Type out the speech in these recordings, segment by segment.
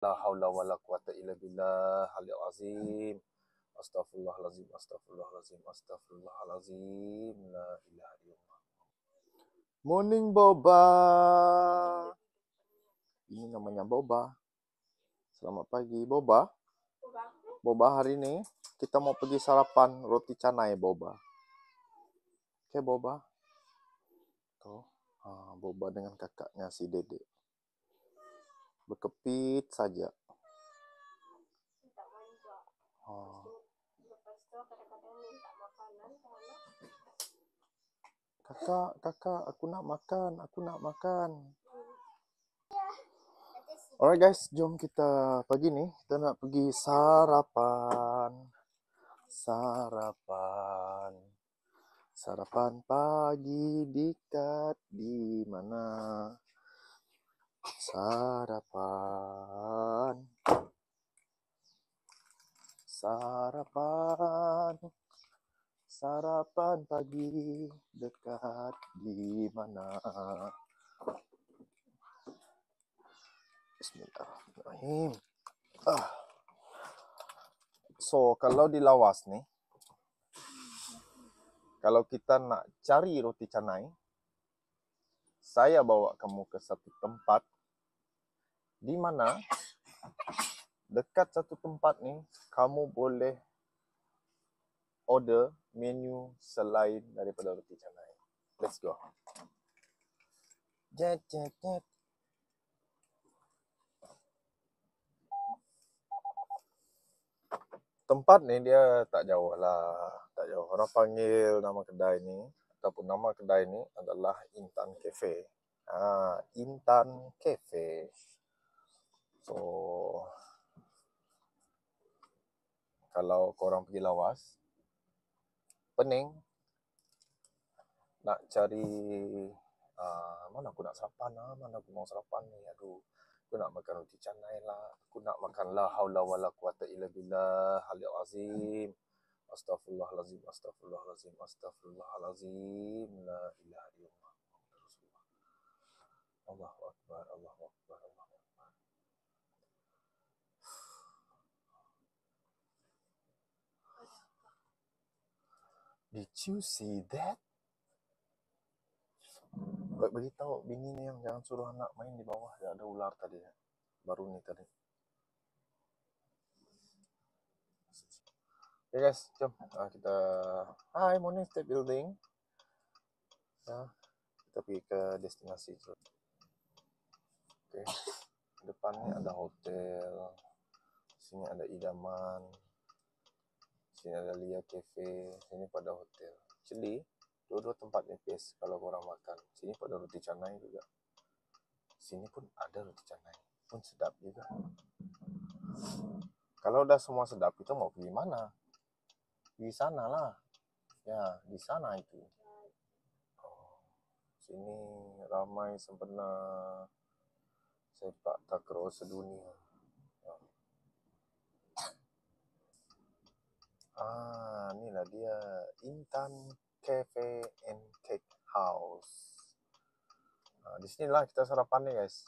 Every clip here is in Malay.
La haula wala quwata illa billah al azim. Astaghfirullahalazim, astaghfirullahalazim, astaghfirullahalazim. La ilaha illallah. Morning Boba. Ini namanya Boba. Selamat pagi Boba. Boba, hari ini kita mau pergi sarapan roti canai Boba. Oke Boba. Tuh, Boba dengan kakaknya si Dede. Berkepit saja. Kakak, aku nak makan. Alright guys, jom kita pagi nih. Kita nak pergi sarapan. Sarapan pagi dekat di mana? Sarapan pagi dekat di mana? Bismillahirrahmanirrahim. So, kalau di Lawas nih, kalau kita nak cari roti canai, saya bawa kamu ke satu tempat di mana dekat satu tempat nih kamu boleh order menu selain daripada roti canai. Let's go. Jet. Tempat ni dia tak jauh lah. Tak jauh. Orang panggil nama kedai ni ataupun nama kedai ni adalah Intan Cafe. Intan Cafe. So, kalau korang pergi Lawas, Pening, nak cari mana aku nak sarapan mana aku mau sarapan ni, aduh, aku nak makan roti canai lah, aku nak makan la haula wala quwata illa billah al azim. Astaghfirullahalazim, astaghfirullahalazim, astaghfirullahalazim. La ilaha illallah. Allahu akbar, Allahu akbar, Allahu akbar. Did you see that? Beritahu bini ni yang jangan suruh anak main di bawah, ada ular tadi. Baru ni tadi. Okay guys, jom kita morning state building. Kita pergi ke destinasi tu. Okay. Depan ni ada hotel. Sini ada idaman. Sini ada Lia Cafe. Sini pada hotel. Actually, dua-dua tempat ni best kalau korang makan. Sini pada roti canai juga. Sini pun ada roti canai. Pun sedap juga. Kalau dah semua sedap, kita mau pergi mana? Di sana lah. Ya, di sana itu. Sini ramai sempena sepak takraw sedunia. Inilah dia, Intan Cafe and Cake House. Di sinilah kita sarapan ni guys.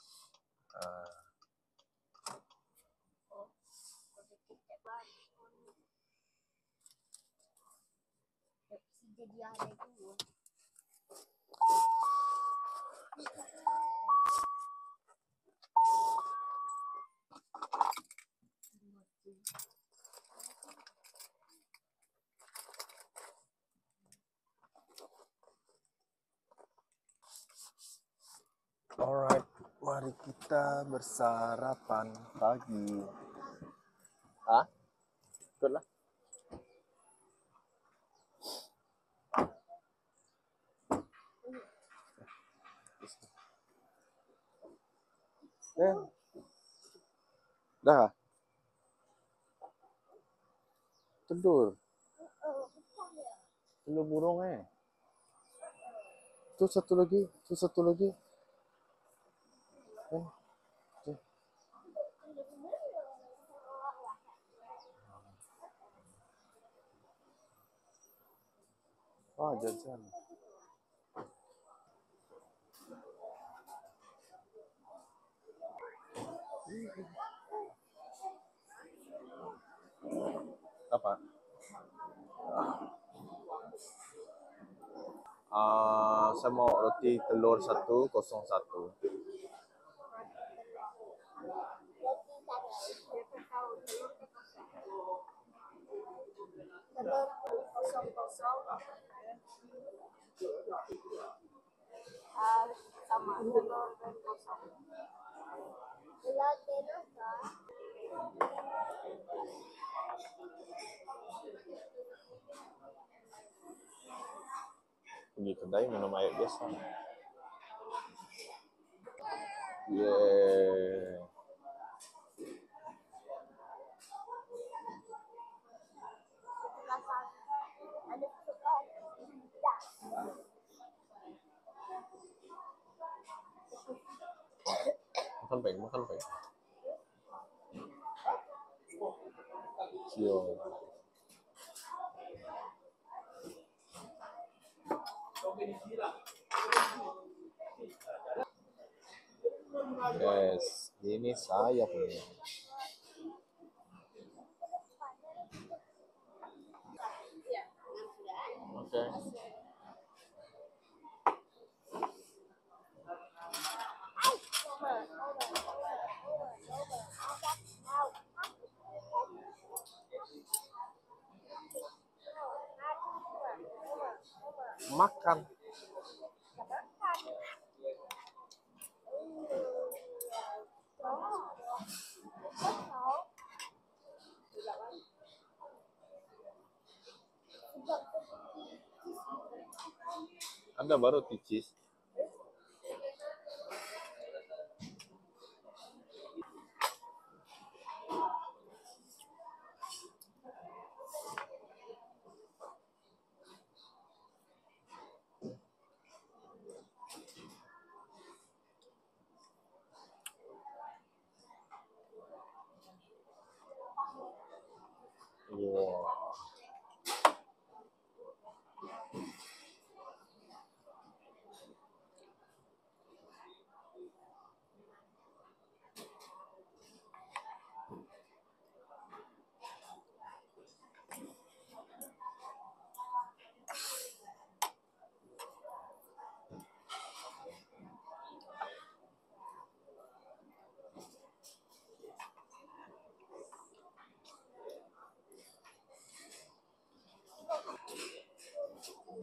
Alright, mari kita bersarapan pagi. Betul lah. Dah. Telur burung Tu satu lagi. Jajan. Apa? Saya mau roti telur 101. Telur kosong kosong sama telur dan kosong. Telur telur kah? Pergi kedai minum air biasa. Yeah. Ada suka tidak? Makan peng, makan peng. Siap. Yes, ini saya punya. Oke. Makan. Anda baru ticis. Wow.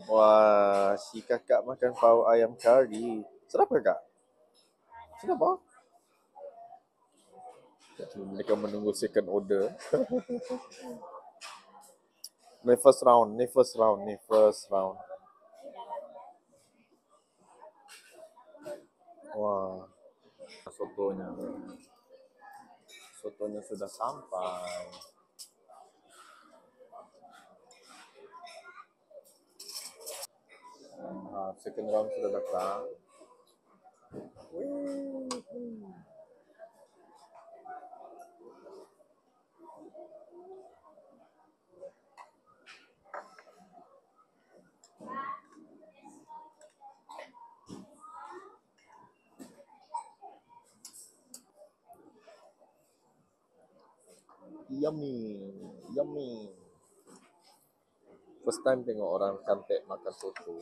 Wah, si kakak makan pau ayam kari. Sedap ke kak? Sedap apa? Mereka menunggu second order. Ni first round. Wah, sotonya. Sotonya sudah sampai. Second round sudah datang. Yummy. First time tengok orang cantik makan soto.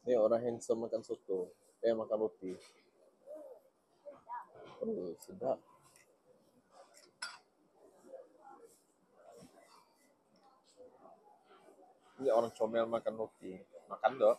Ni orang handsome makan soto. Makan roti. Oh, sedap. Ni orang comel makan roti. Makan dok.